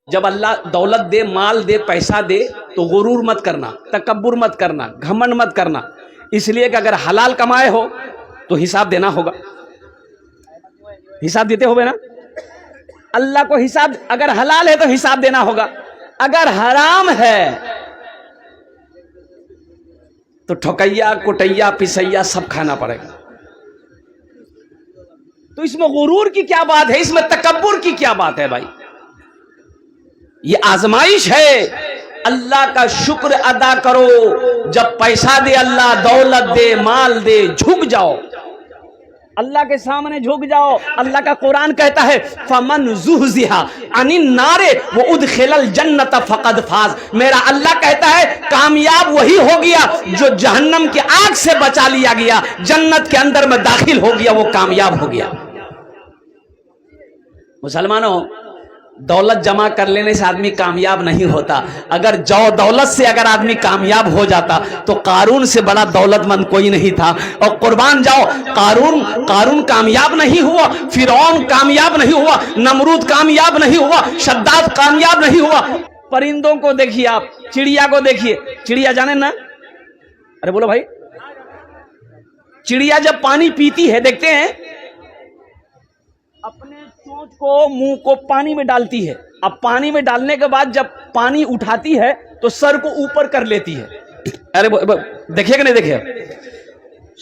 جب اللہ دولت دے، مال دے، پیسہ دے تو غرور مت کرنا، تکبر مت کرنا، گھمنڈ مت کرنا، اس لیے کہ اگر حلال کمائے ہو تو حساب دینا ہوگا. حساب دیتے ہوئے نا اللہ کو حساب، اگر حلال ہے تو حساب دینا ہوگا، اگر حرام ہے تو ٹھکیا کٹیا پسیا سب کھانا پڑے گا. تو اس میں غرور کی کیا بات ہے، اس میں تکبر کی کیا بات ہے بھائی؟ یہ آزمائش ہے. اللہ کا شکر ادا کرو. جب پیسہ دے اللہ، دولت دے، مال دے، جھک جاؤ، اللہ کے سامنے جھک جاؤ. اللہ کا قرآن کہتا ہے فمن زحزح عن النار وادخل الجنت فقد فاز. میرا اللہ کہتا ہے کامیاب وہی ہو گیا جو جہنم کی آگ سے بچا لیا گیا، جنت کے اندر میں داخل ہو گیا، وہ کامیاب ہو گیا. مسلمانوں، دولت جمع کر لینے سے آدمی کامیاب نہیں ہوتا. اگر دولت سے اگر آدمی کامیاب ہو جاتا تو قارون سے بڑا دولت مند کوئی نہیں تھا. اور قربان جاؤ، قارون کامیاب نہیں ہوا، فرعون کامیاب نہیں ہوا، نمرود کامیاب نہیں ہوا، شداد کامیاب نہیں ہوا. پرندوں کو دیکھیے آپ، چڑیا کو دیکھیے. چڑیا جانے نا؟ ارے بولو بھائی. چڑیا جب پانی پیتی ہے دیکھتے ہیں اپنے چونچ کو، منہ کو پانی میں ڈالتی ہے. اب پانی میں ڈالنے کے بعد جب پانی اٹھاتی ہے تو سر کو اوپر کر لیتی ہے. ارے دیکھیے کہ نہیں دیکھیے،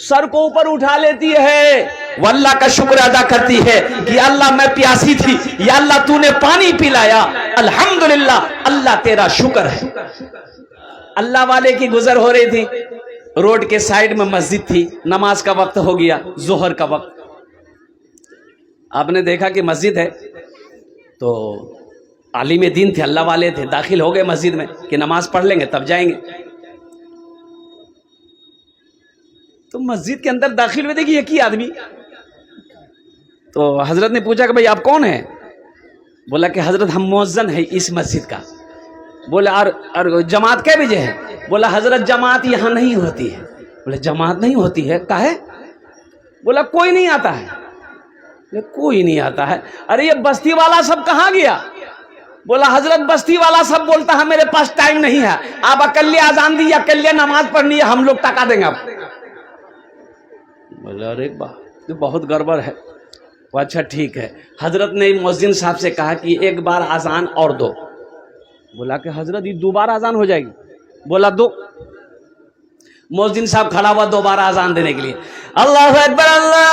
سر کو اوپر اٹھا لیتی ہے، واللہ کا شکر ادا کرتی ہے کہ اللہ میں پیاسی تھی، یا اللہ تو نے پانی پلایا، الحمدللہ، اللہ تیرا شکر ہے. اللہ والے کی گزر ہو رہی تھی، روڈ کے سائیڈ میں مسجد تھی، نماز کا وقت ہو گیا، ظہر کا وقت. آپ نے دیکھا کہ مسجد ہے تو عالم دین تھے، اللہ والے تھے، داخل ہو گئے مسجد میں کہ نماز پڑھ لیں گے تب جائیں گے. تو مسجد کے اندر داخل ہوئے، دیکھیے ایک ہی آدمی. تو حضرت نے پوچھا کہ بھائی آپ کون ہیں؟ بولا کہ حضرت ہم مؤذن ہیں اس مسجد کا. بولا اور جماعت کئے بجے ہے؟ بولا حضرت جماعت یہاں نہیں ہوتی ہے. بولا جماعت نہیں ہوتی ہے، کاہے؟ بولا کوئی نہیں آتا ہے. کوئی نہیں آتا ہے. ارے یہ بستی والا سب کہاں گیا؟ بولا حضرت بستی والا سب بولتا ہے میرے پاس ٹائم نہیں ہے، آپ اکیلے اذان دی، اکیلے نماز پڑھنی ہے، ہم لوگ ٹکا دیں گے آپ. بولا ارے بہت گڑبڑ ہے. اچھا ٹھیک ہے. حضرت نے مؤذن صاحب سے کہا کہ ایک بار اذان اور دو. بولا کہ حضرت یہ دوبارہ اذان ہو جائے گی. بولا دو. مؤذن صاحب کھڑا ہوا دوبارہ اذان دینے کے لیے. اللہ اکبر، اللہ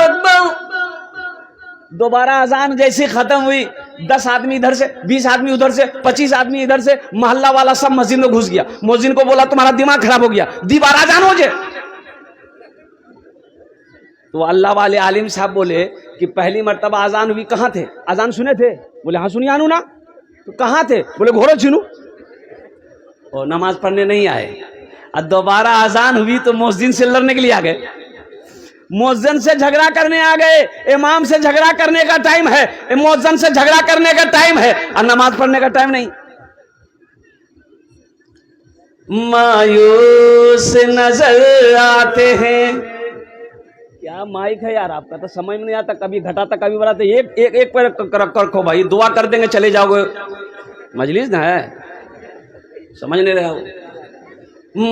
اکبر. دوبارہ اذان جیسی ختم ہوئی، 10 آدمی ادھر سے، 20 آدمی ادھر سے، 25 آدمی ادھر سے، محلہ والا سب مسجد میں گھس گیا. مؤذن کو بولا تمہارا دماغ خراب ہو گیا، دوبارہ اذان ہو جائے. تو اللہ والے عالم صاحب بولے کہ پہلی مرتبہ اذان ہوئی کہاں تھے؟ اذان سنے تھے؟ بولے ہاں سنی آنو نا. تو کہاں تھے؟ بولے گھوڑا چنو. اور نماز پڑھنے نہیں آئے. اب دوبارہ اذان ہوئی تو مؤذن سے لڑنے کے لیے آ گئے، مؤذن سے جھگڑا کرنے آ گئے. امام سے جھگڑا کرنے کا ٹائم ہے، مؤذن سے جھگڑا کرنے کا ٹائم ہے، اور نماز پڑھنے کا ٹائم نہیں. مایوس نظر آتے ہیں. کیا مائک ہے یار آپ کا، تو سمجھ میں نہیں آتا، کبھی گھٹاتا کبھی بڑھاتا. ایک پر رکھو بھائی، دعا کر دیں گے چلے جاؤ گے. مجلس نہ ہے، سمجھ نہیں رہے ہو.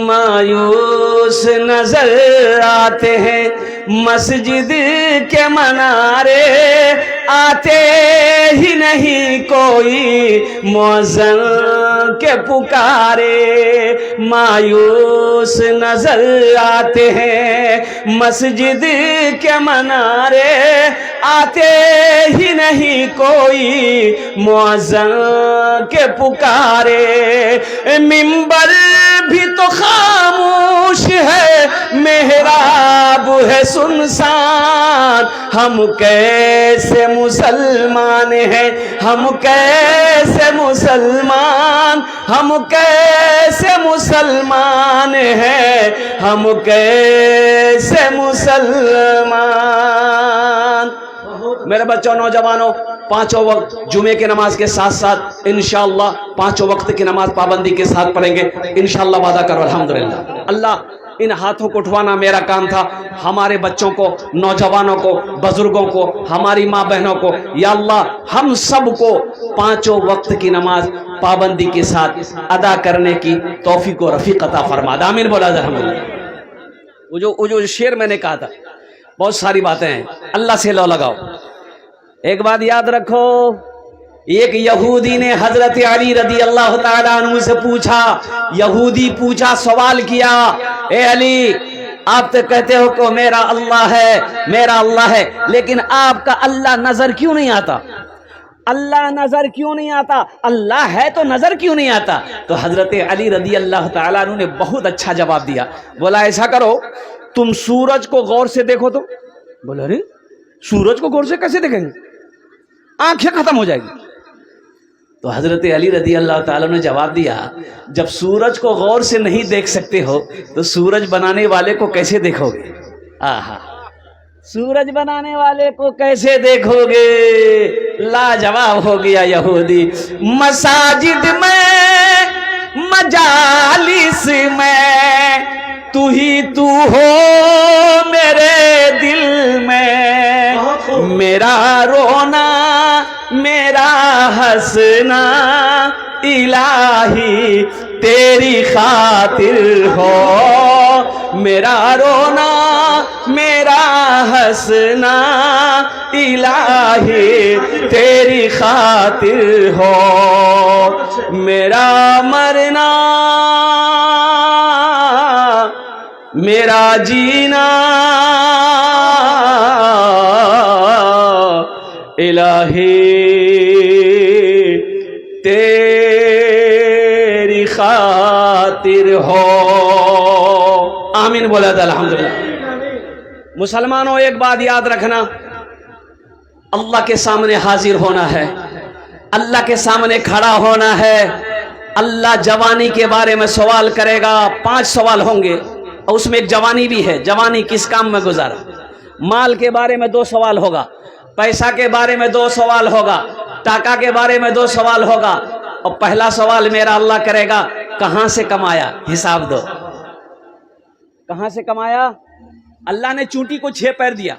مایوس نظر آتے ہیں مسجد کے منارے، آتے ہی نہیں کوئی مؤذن کے پکارے. مایوس نظر آتے ہیں مسجد کے منارے، آتے ہی نہیں کوئی مؤذن کے پکارے. منبر بھی تو خاموش ہے، محراب ہے سنسان. ہم کیسے مسلمان ہیں، ہم کیسے مسلمان، ہم کیسے مسلمان ہیں، ہم کیسے مسلمان. میرے بچوں، نوجوانوں، 5 وقت جمعے کی نماز کے ساتھ ساتھ انشاءاللہ 5 وقت کی نماز پابندی کے ساتھ پڑھیں گے انشاءاللہ. وعدہ کرو الحمدللہ. اللہ ان ہاتھوں کو اٹھوانا میرا کام تھا. ہمارے بچوں کو, نوجوانوں کو, بزرگوں کو, ہماری ماں بہنوں کو یا اللہ ہم سب کو 5 وقت کی نماز پابندی کے ساتھ ادا کرنے کی توفیق و رفیق عطا فرما. آمین بولا الحمدللہ. وہ جو شعر میں نے کہا تھا, بہت ساری باتیں ہیں, اللہ سے لو لگاؤ. ایک بات یاد رکھو, ایک یہودی نے حضرت علی رضی اللہ تعالیٰ عنہ سے پوچھا, یہودی پوچھا, سوال کیا, اے علی آپ تو کہتے ہو کہ میرا اللہ ہے, میرا اللہ ہے, لیکن آپ کا اللہ نظر کیوں نہیں آتا؟ اللہ نظر کیوں نہیں آتا؟ اللہ ہے تو نظر کیوں نہیں آتا؟ تو حضرت علی رضی اللہ تعالیٰ عنہ نے بہت اچھا جواب دیا. بولا ایسا کرو, تم سورج کو غور سے دیکھو تو. بولا ارے سورج کو غور سے کیسے دیکھیں گے, آنکھیں ختم ہو جائے گی. تو حضرت علی رضی اللہ تعالیٰ نے جواب دیا, جب سورج کو غور سے نہیں دیکھ سکتے ہو تو سورج بنانے والے کو کیسے دیکھو گے؟ آہا, سورج بنانے والے کو کیسے دیکھو گے؟ لاجواب ہو گیا یہودی. مساجد میں, مجالس میں, تو ہی تو ہو میرے دل میں, میرا رونا میرا ہنسنا الہی تیری خاطر ہو, میرا رونا میرا ہنسنا الہی تیری خاطر ہو, میرا مرنا میرا جینا الہی تیری خاطر ہو. آمین بولا تھا الحمدللہ. مسلمانوں ایک بات یاد رکھنا, اللہ کے سامنے حاضر ہونا ہے, اللہ کے سامنے کھڑا ہونا ہے. اللہ جوانی کے بارے میں سوال کرے گا, 5 سوال ہوں گے, اور اس میں ایک جوانی بھی ہے. جوانی کس کام میں گزارا؟ مال کے بارے میں 2 سوال ہوگا, پیسہ کے بارے میں 2 سوال ہوگا, ٹاکا کے بارے میں 2 سوال ہوگا, اور پہلا سوال میرا اللہ کرے گا, کہاں سے کمایا؟ حساب دو. کہاں سے کمایا؟ اللہ نے چونٹی کو 6 پیر دیا.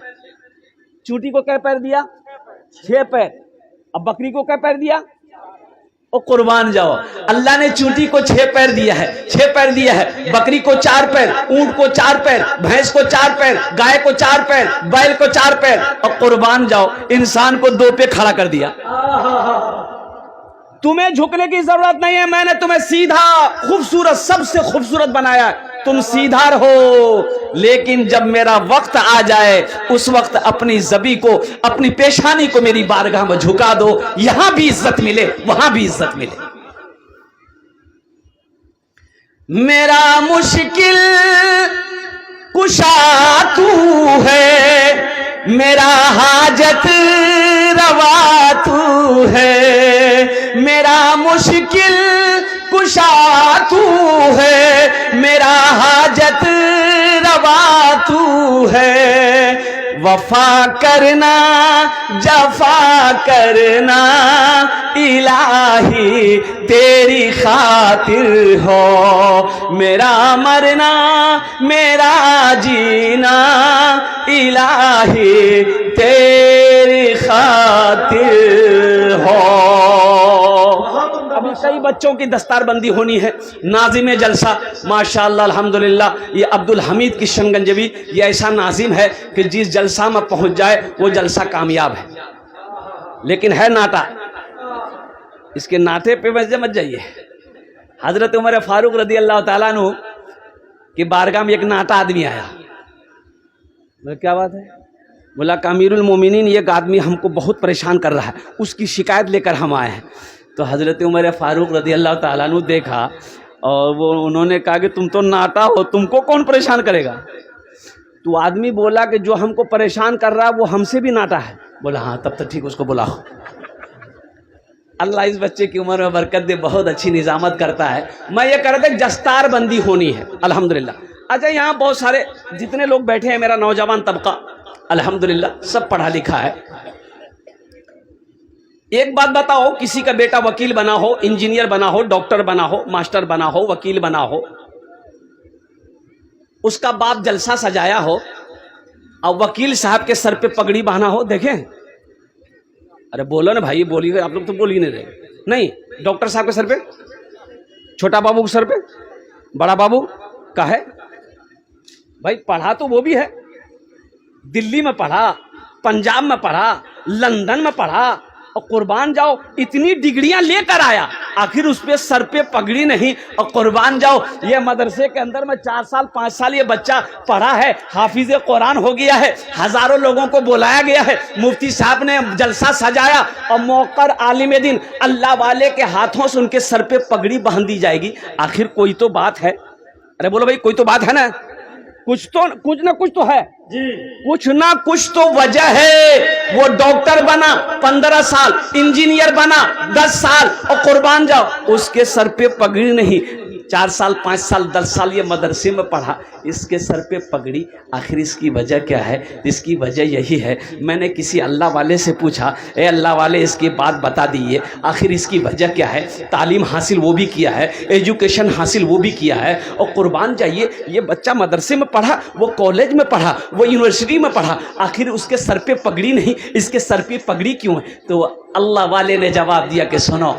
چونٹی کو کیا پیر دیا؟ 6 پیر. اب بکری کو کیا پیر دیا؟ او قربان جاؤ. اللہ نے چونٹی کو 6 پیر دیا ہے, 6 پیر دیا ہے, بکری کو 4 پیر, اونٹ کو 4 پیر, بھینس کو 4 پیر, گائے کو 4 پیر, بیل کو 4 پیر, اور قربان جاؤ انسان کو 2 پہ کھڑا کر دیا. تمہیں جھکنے کی ضرورت نہیں ہے, میں نے تمہیں سیدھا خوبصورت, سب سے خوبصورت بنایا, تم سیدھا رہو. لیکن جب میرا وقت آ جائے اس وقت اپنی زبی کو, اپنی پیشانی کو میری بارگاہ میں جھکا دو, یہاں بھی عزت ملے وہاں بھی عزت ملے. میرا مشکل کشا تو ہے, میرا حاجت روا تو ہے, میرا مشکل کشا تو ہے, میرا حاجت روا تو ہے. وفا کرنا جفا کرنا الہی تیری خاطر ہو, میرا مرنا میرا جینا الہی تیری خاطر ہو. ابھی کئی بچوں کی دستار بندی ہونی ہے. ناظم جلسہ ماشاءاللہ الحمدللہ, یہ عبدالحمید کی شنگنجوی, یہ ایسا ناظم ہے کہ جس جلسہ میں پہنچ جائے وہ جلسہ کامیاب ہے. لیکن ہے ناٹا, اس کے ناٹے پہ وجہ مت جائیے. حضرت عمر فاروق رضی اللہ تعالیٰ عنہ کی بارگاہ میں ایک ناٹا آدمی آیا. کیا بات ہے؟ بولا کہ امیر المومنین ایک آدمی ہم کو بہت پریشان کر رہا ہے, اس کی شکایت لے کر ہم آئے ہیں. تو حضرت عمر فاروق رضی اللہ تعالیٰ عنہ دیکھا اور انہوں نے کہا کہ تم تو ناٹا ہو, تم کو کون پریشان کرے گا؟ تو آدمی بولا کہ جو ہم کو پریشان کر رہا ہے وہ ہم سے بھی ناٹا ہے. بولا ہاں تب تک ٹھیک, اس کو بلاؤ. اللہ اس بچے کی عمر میں برکت دے, بہت اچھی نظامت کرتا ہے. میں یہ کہہ رہا تھا دستار بندی ہونی ہے الحمدللہ. اچھا یہاں بہت سارے جتنے لوگ بیٹھے ہیں میرا نوجوان طبقہ الحمدللہ سب پڑھا لکھا ہے. ایک بات بتاؤ, کسی کا بیٹا وکیل بنا ہو, انجینئر بنا ہو, ڈاکٹر بنا ہو, ماسٹر بنا ہو, وکیل بنا ہو, اس کا باپ جلسہ سجایا ہو اور وکیل صاحب کے سر پہ پگڑی باندھا ہو, دیکھیں. ارے بولو نا بھائی, بولیے, آپ لوگ تو بول ہی نہیں رہے. نہیں, ڈاکٹر صاحب کے سر پہ, چھوٹا بابو کے سر پہ, بڑا بابو کا ہے. بھائی پڑھا تو وہ بھی ہے, دلی میں پڑھا, پنجاب میں پڑھا, لندن میں پڑھا, اور قربان جاؤ اتنی ڈگریاں لے کر آیا, آخر اس پہ سر پہ پگڑی نہیں. اور قربان جاؤ یہ مدرسے کے اندر میں 4 سال 5 سال یہ بچہ پڑھا ہے, حافظ قرآن ہو گیا ہے, ہزاروں لوگوں کو بلایا گیا ہے, مفتی صاحب نے جلسہ سجایا, اور موقر عالم دین اللہ والے کے ہاتھوں سے ان کے سر پہ پگڑی باندھ دی جائے گی. آخر کوئی تو بات ہے. ارے بولو بھائی, کوئی تو بات ہے نا, کچھ نہ کچھ تو ہے جی, کچھ نہ کچھ تو وجہ ہے. وہ ڈاکٹر بنا 15 سال, انجینئر بنا 10 سال, اور قربان جاؤ اس کے سر پہ پگڑی نہیں. 4 سال 5 سال 10 سال یہ مدرسے میں پڑھا, اس کے سر پہ پگڑی. آخر اس کی وجہ کیا ہے؟ اس کی وجہ یہی ہے. میں نے کسی اللہ والے سے پوچھا, اے اللہ والے اس کی بات بتا دیئے, آخر اس کی وجہ کیا ہے؟ تعلیم حاصل وہ بھی کیا ہے, ایجوکیشن حاصل وہ بھی کیا ہے, اور قربان جائیے یہ بچہ مدرسے میں پڑھا, وہ کالج میں پڑھا, وہ یونیورسٹی میں پڑھا, آخر اس کے سر پہ پگڑی نہیں. اس کے سر پہ پگڑی کیوں ہے؟ تو اللہ والے نے جواب دیا کہ سنو,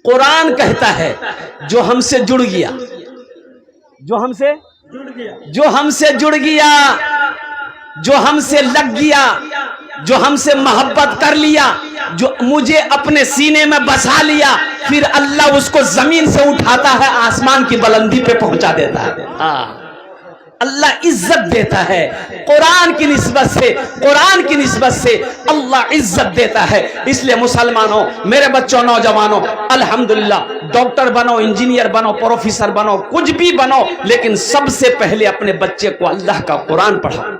قرآن کہتا ہے جو ہم سے جڑ گیا, جو ہم سے جڑ گیا, جو ہم سے لگ گیا, جو ہم سے محبت کر لیا, جو مجھے اپنے سینے میں بسا لیا, پھر اللہ اس کو زمین سے اٹھاتا ہے, آسمان کی بلندی پہ پہنچا دیتا ہے. اللہ عزت دیتا ہے قرآن کی نسبت سے, قرآن کی نسبت سے اللہ عزت دیتا ہے. اس لیے مسلمانوں, میرے بچوں, نوجوانوں, الحمدللہ ڈاکٹر بنو, انجینئر بنو, پروفیسر بنو, کچھ بھی بنو, لیکن سب سے پہلے اپنے بچے کو اللہ کا قرآن پڑھاؤ.